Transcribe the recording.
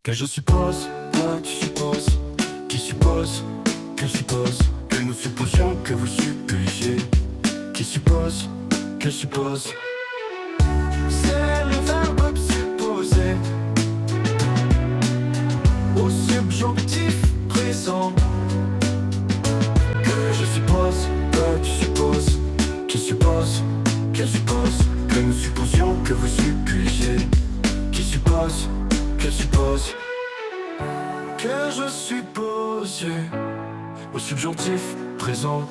Que je suppose, toi tu supposes, qui suppose, que suppose, que nous supposions que vous suppugez, qui suppose, que suppose. C'est le verbe supposer au subjonctif présent. Que je suppose, toi tu supposes, qui suppose, que suppose, que nous supposions que vous suppugez, qui suppose, que suppose. Que je suppose au subjonctif présent.